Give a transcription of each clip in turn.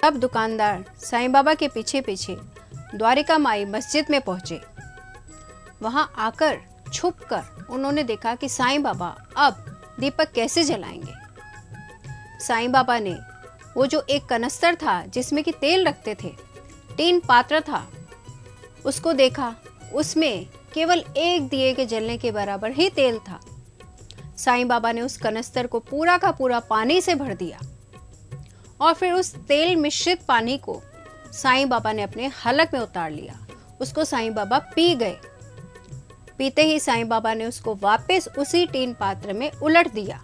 तब दुकानदार साईं बाबा के पीछे पीछे द्वारिका माई मस्जिद में पहुंचे। वहां आकर छुपकर उन्होंने देखा कि साईं बाबा अब दीपक कैसे जलाएंगे। साईं बाबा ने वो जो एक कनस्तर था जिसमें कि तेल रखते थे, टीन पात्र था, उसको देखा। उसमें केवल एक दिए के जलने के बराबर ही तेल था। साईं बाबा ने उस कनस्तर को पूरा का पूरा पानी से भर दिया और फिर उस तेल मिश्रित पानी को साईं बाबा ने अपने हलक में उतार लिया। उसको साईं बाबा पी गए। पीते ही साईं बाबा ने उसको वापस उसी टीन पात्र में उलट दिया।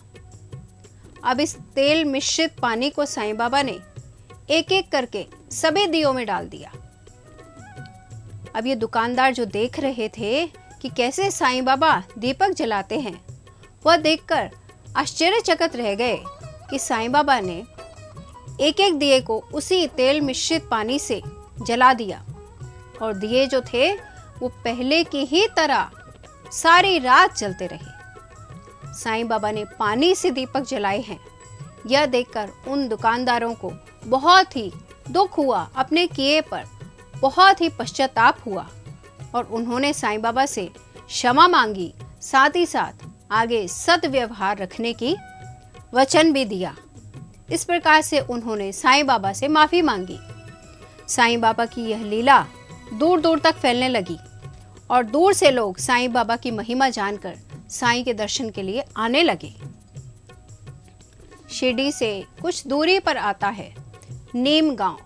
अब इस तेल मिश्रित पानी को साईं बाबा ने एक एक करके सभी दियों में डाल दिया। अब ये दुकानदार जो देख रहे थे कि कैसे साईं बाबा दीपक जलाते हैं, वह देखकर आश्चर्यचकित रह गए कि साईं बाबा ने एक एक दिए को उसी तेल मिश्रित पानी से जला दिया और दिए जो थे वो पहले की ही तरह सारी रात जलते रहे। साईं बाबा ने पानी से दीपक जलाए हैं। यह देखकर उन दुकानदारों को बहुत ही दुख हुआ, अपने किए पर बहुत ही पश्चाताप हुआ और उन्होंने साईं बाबा से क्षमा मांगी, साथ ही साथ आगे सद्व्यवहार रखने की वचन भी दिया। इस प्रकार से उन्होंने साईं बाबा से माफी मांगी। साईं बाबा की यह लीला दूर दूर तक फैलने लगी और दूर से लोग साईं बाबा की महिमा जानकर साईं के दर्शन के लिए आने लगे। शिरडी से कुछ दूरी पर आता है नीम गांव,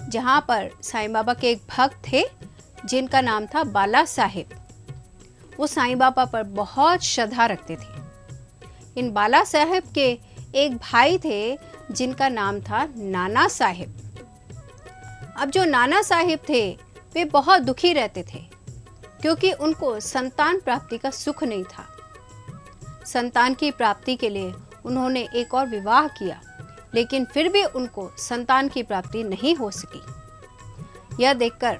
जहां पर साईं बाबा के एक भक्त थे जिनका नाम था बाला साहेब। वो साईं बाबा पर बहुत श्रद्धा रखते थे। इन बाला साहेब के एक भाई थे जिनका नाम था नाना साहेब। अब जो नाना साहेब थे वे बहुत दुखी रहते थे क्योंकि उनको संतान प्राप्ति का सुख नहीं था। संतान की प्राप्ति के लिए उन्होंने एक और विवाह किया, लेकिन फिर भी उनको संतान की प्राप्ति नहीं हो सकी। यह देखकर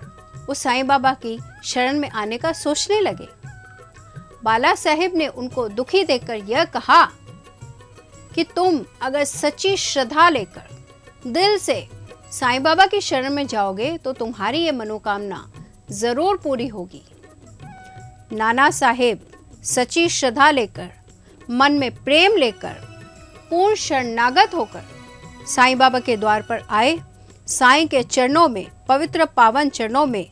वो साईं बाबा की शरण में आने का सोचने लगे। बाला साहेब ने उनको दुखी देखकर यह कहा कि तुम अगर सच्ची श्रद्धा लेकर दिल से साईं बाबा की शरण में जाओगे तो तुम्हारी ये मनोकामना जरूर पूरी होगी। नाना साहेब सच्ची श्रद्धा लेकर, मन में प्रेम लेकर, पूर्ण शरणागत होकर साईं बाबा के द्वार पर आए। साईं के चरणों में, पवित्र पावन चरणों में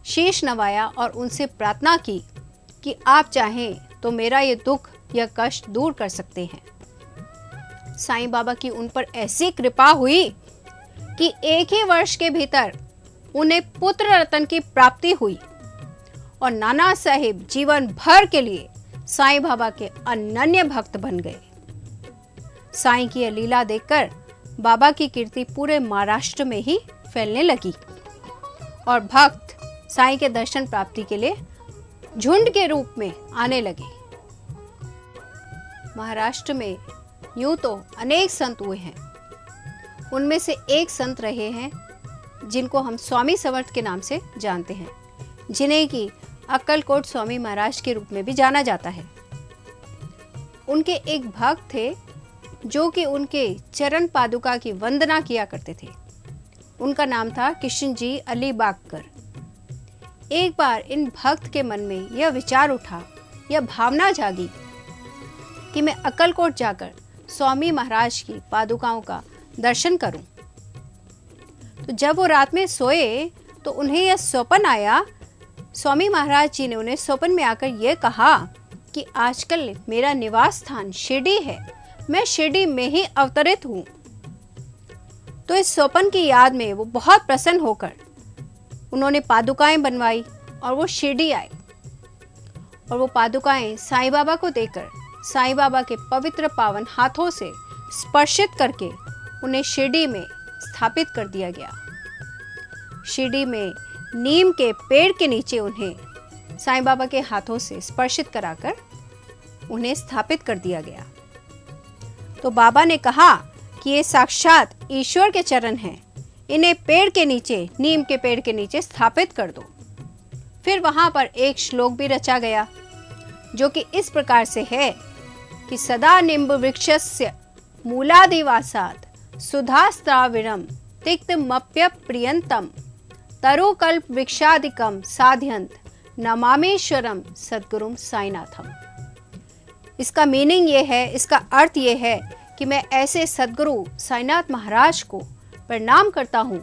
शीश नवाया और उनसे प्रार्थना की कि आप चाहें तो मेरा ये दुख या कष्ट दूर कर सकते हैं। साईं बाबा की उन पर ऐसी कृपा हुई कि एक ही वर्ष के भीतर उन्हें पुत्र रत्न की प्राप्ति हुई और नाना साहेब जीवन भर के लिए साईं बाबा के अनन्य भक्त बन गए। साईं की यह लीला देखकर बाबा की कीर्ति पूरे महाराष्ट्र में ही फैलने लगी और भक्त साईं के दर्शन प्राप्ति के लिए झुंड के रूप में आने लगे। महाराष्ट्र में यूं तो अनेक संत हुए हैं। उनमें से एक संत रहे हैं जिनको हम स्वामी समर्थ के नाम से जानते हैं, जिन्हें कि अक्कलकोट स्वामी महाराज के रूप में भी जाना जाता है। उनके एक भक्त थे जो कि उनके चरण पादुका की वंदना किया करते थे। उनका नाम था किशन जी अली बागकर। एक बार इन भक्त के मन में यह विचार उठा, यह भावना जागी कि मैं अक्कलकोट जाकर स्वामी महाराज की पादुकाओं का दर्शन करूं। तो जब वो रात में सोए तो उन्हें यह स्वप्न आया। स्वामी महाराज जी ने उन्हें स्वप्न में आकर यह कहा कि आजकल मेरा निवास स्थान शिरडी है, मैं शिरडी में ही अवतरित हूं। तो इस स्वप्न की याद में वो बहुत प्रसन्न होकर उन्होंने पादुकाएं बनवाई और वो शिरडी आए और वो पादुकाएं साईं बाबा को देकर साईं बाबा के पवित्र पावन हाथों से स्पर्शित करके उन्हें शिरडी में स्थापित कर दिया गया। शिरडी में नीम के पेड़ के नीचे उन्हें साईं बाबा के हाथों से स्पर्शित कराकर उन्हें स्थापित कर दिया गया। तो बाबा ने कहा कि ये साक्षात ईश्वर के चरण हैं, इन्हें पेड़ के नीचे, नीम के पेड़ के नीचे स्थापित कर दो। फिर वहां पर एक श्लोक भी रचा गया जो कि इस प्रकार से है कि सदा निम्ब वृक्षस्य मूलादिवासात् सुधास्त्राविरम तिक्तमप्य प्रियंतम तरुकल्प वृक्षादिकम साध्यंत नमामेश्वरम सद्गुरुम साईनाथम। इसका मीनिंग ये है, इसका अर्थ ये है कि मैं ऐसे सद्गुरु साईनाथ महाराज को प्रणाम करता हूँ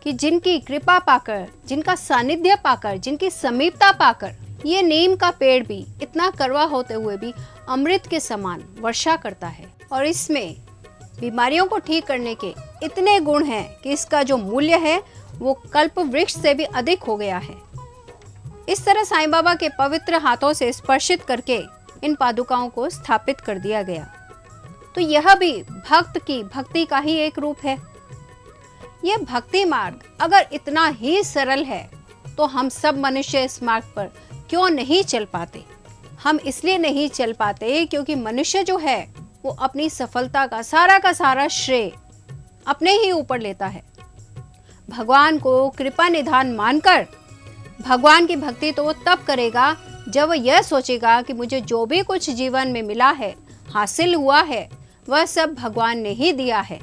कि जिनकी कृपा पाकर, जिनका सानिध्य पाकर, जिनकी समीपता पाकर ये नीम का पेड़ भी इतना कड़वा होते हुए भी अमृत के समान वर्षा करता है और इसमें बीमारियों को ठीक करने के इतने गुण हैं कि इसका जो मूल्य है वो कल्प वृक्ष से भी अधिक हो गया है। इस तरह साईं बाबा के पवित्र हाथों से स्पर्शित करके इन पादुकाओं को स्थापित कर दिया गया। तो यह भी भक्त की भक्ति का ही एक रूप है। यह भक्ति मार्ग अगर इतना ही सरल है तो हम सब मनुष्य इस मार्ग पर क्यों नहीं चल पाते? हम इसलिए नहीं चल पाते क्योंकि मनुष्य जो है वो अपनी सफलता का सारा श्रेय अपने ही ऊपर लेता है। भगवान को कृपा निधान मानकर भगवान की भक्ति तो वो तब करेगा जब वह यह सोचेगा कि मुझे जो भी कुछ जीवन में मिला है, हासिल हुआ है, वह सब भगवान ने ही दिया है।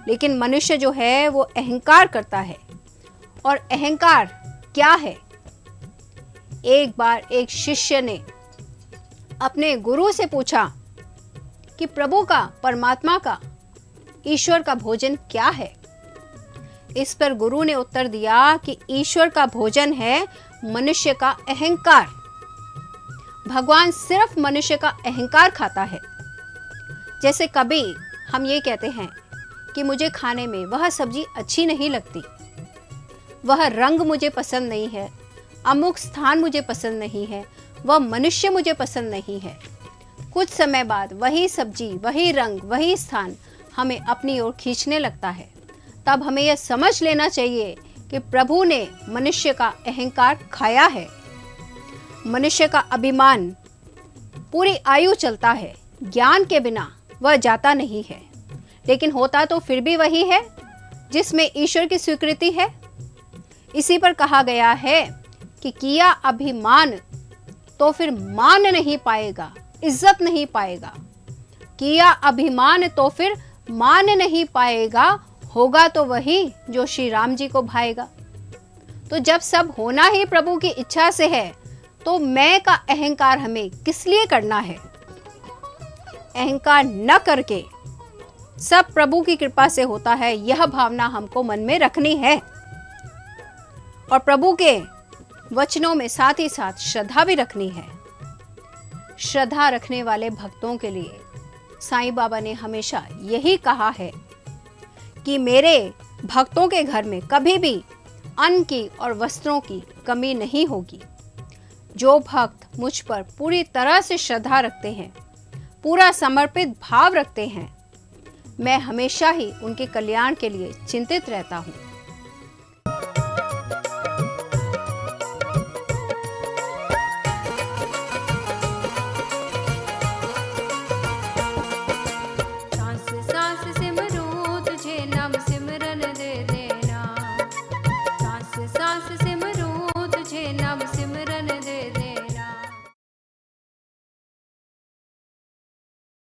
लेकिन मनुष्य जो है वो अहंकार करता है। और अहंकार क्या है? एक बार एक शिष्य ने अपने गुरु से पूछा कि प्रभु का, परमात्मा का, ईश्वर का भोजन क्या है? इस पर गुरु ने उत्तर दिया कि ईश्वर का भोजन है मनुष्य का अहंकार। भगवान सिर्फ मनुष्य का अहंकार खाता है। जैसे कभी हम ये कहते हैं कि मुझे खाने में वह सब्जी अच्छी नहीं लगती, वह रंग मुझे पसंद नहीं है, अमुक स्थान मुझे पसंद नहीं है, वह मनुष्य मुझे पसंद नहीं है। कुछ समय बाद वही सब्जी, वही रंग, वही स्थान हमें अपनी ओर खींचने लगता है। तब हमें यह समझ लेना चाहिए कि प्रभु ने मनुष्य का अहंकार खाया है। मनुष्य का अभिमान पूरी आयु चलता है, ज्ञान के बिना वह जाता नहीं है। लेकिन होता तो फिर भी वही है जिसमें ईश्वर की स्वीकृति है। इसी पर कहा गया है कि किया अभिमान तो फिर मान नहीं पाएगा, इज्जत नहीं पाएगा। किया अभिमान तो फिर मान नहीं पाएगा, होगा तो वही जो श्री राम जी को भाएगा। तो जब सब होना ही प्रभु की इच्छा से है तो मैं का अहंकार हमें किस लिए करना है? अहंकार न करके सब प्रभु की कृपा से होता है, यह भावना हमको मन में रखनी है। और प्रभु के वचनों में साथ ही साथ श्रद्धा भी रखनी है। श्रद्धा रखने वाले भक्तों के लिए साईं बाबा ने हमेशा यही कहा है कि मेरे भक्तों के घर में कभी भी अन्न की और वस्त्रों की कमी नहीं होगी। जो भक्त मुझ पर पूरी तरह से श्रद्धा रखते हैं, पूरा समर्पित भाव रखते हैं, मैं हमेशा ही उनके कल्याण के लिए चिंतित रहता हूँ।